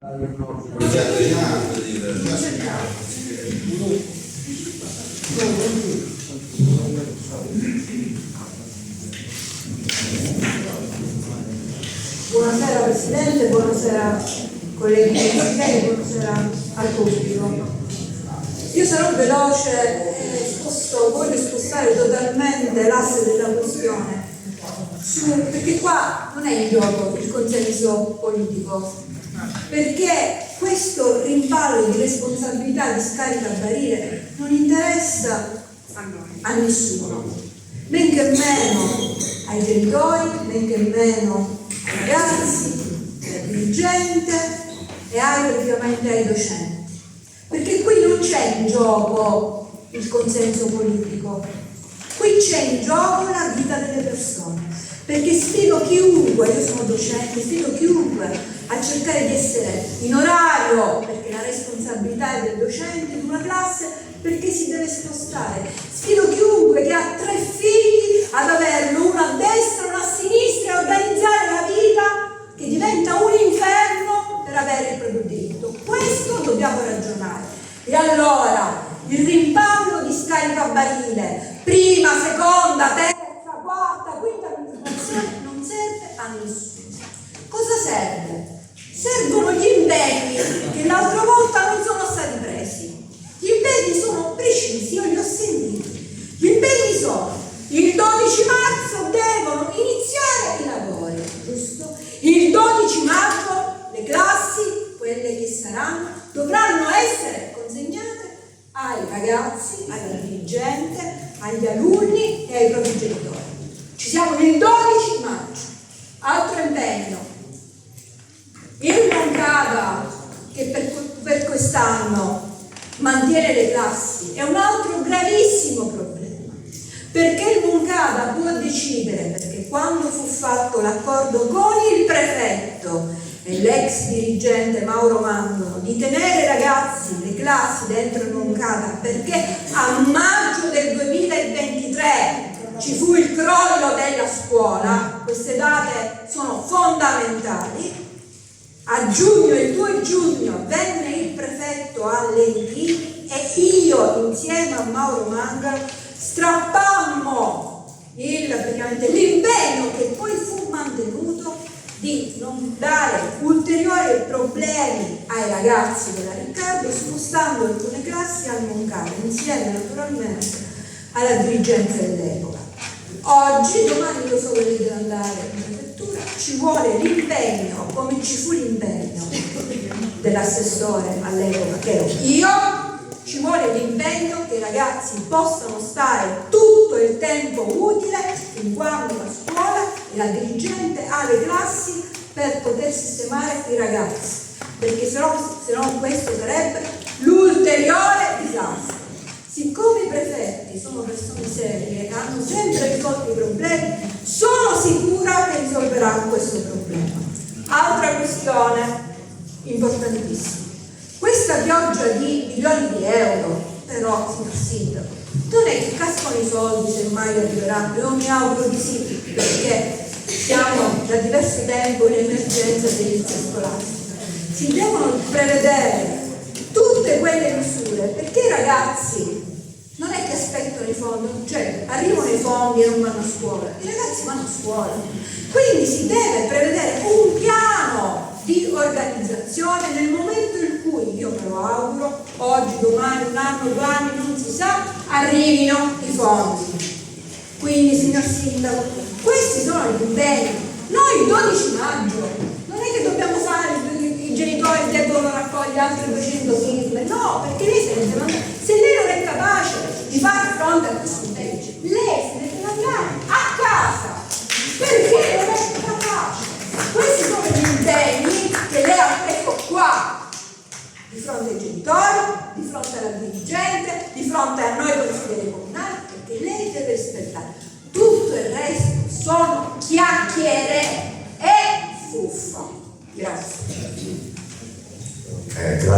Buonasera Presidente, buonasera colleghi ministeri, buonasera al pubblico. Io sarò veloce e voglio spostare totalmente l'asse della questione perché qua non è in gioco il consenso politico, perché questo rimpallo di responsabilità di scarica a barile non interessa a nessuno, men che meno ai genitori, men che meno ai ragazzi, al dirigente e praticamente ai docenti, perché qui non c'è in gioco il consenso politico, qui c'è in gioco la vita delle persone, perché sfido chiunque, io sono docente, sfido chiunque a cercare di essere in orario, perché la responsabilità è del docente in una classe, perché si deve spostare. Sfido chiunque che ha 3 figli ad averlo uno a destra, uno a sinistra e organizzare la vita che diventa un inferno per avere il proprio diritto. Questo dobbiamo ragionare. E allora il rimpallo di scarica a barile, prima, seconda, terza, quarta, quinta amministrazione non serve a nessuno. Cosa serve? Servono gli impegni che l'altra volta non sono stati presi. Gli impegni sono precisi, io li ho sentiti. Gli impegni sono: il 12 marzo devono iniziare i lavori, giusto? Il 12 maggio le classi, quelle che saranno, dovranno essere consegnate ai ragazzi, alla dirigente, agli alunni e ai propri genitori. Ci siamo nel 12 maggio. Altro impegno. Il Moncada, che per quest'anno mantiene le classi, è un altro gravissimo problema, perché il Moncada può decidere, perché quando fu fatto l'accordo con il prefetto e l'ex dirigente Mauro Mandorlo di tenere i ragazzi, le classi dentro il Moncada, perché a maggio del 2023 ci fu il crollo della scuola, queste date sono fondamentali. A giugno, il 2 giugno, venne il prefetto a Lenti e io insieme a Mauro Mangaro strappammo praticamente l'impegno che poi fu mantenuto di non dare ulteriori problemi ai ragazzi della Riccardo, spostando alcune classi al Moncada, insieme naturalmente alla dirigenza dell'epoca. Oggi, domani io so che devo andare in prefettura, ci vuole l'impegno, come ci fu l'impegno dell'assessore all'epoca, che ero io, ci vuole l'impegno che i ragazzi possano stare tutto il tempo utile fin quando la scuola e la dirigente ha le classi per poter sistemare i ragazzi, perché se no questo sarebbe l'ulteriore disastro. Siccome i prefetti sono persone serie che hanno sempre risolto i problemi, sono sicura che risolveranno questo problema. Altra questione importantissima. Questa pioggia di milioni di euro, però, signor Sindaco, non è che cascano i soldi, se mai arriveranno, io mi auguro di sì, perché siamo da diverso tempo in emergenza dell'edilizia scolastica. Si devono prevedere tutte quelle misure, perché i ragazzi non è che aspettano i fondi, cioè arrivano i fondi e non vanno a scuola, i ragazzi vanno a scuola, quindi si deve prevedere un piano di organizzazione nel momento in cui, io me lo auguro, oggi, domani, un anno, 2 anni, non si sa, arrivino i fondi. Quindi, signor Sindaco, questi sono gli impegni. Noi il 12 maggio non è che dobbiamo fare, i genitori devono raccogliere altre 200 firme, no, perché lei se lei non è capace di fare fronte a questo impegno, lei se deve andare a casa, perché non è capace. Questi sono gli impegni che lei ha preso qua, di fronte ai genitori, di fronte alla dirigente, di fronte a noi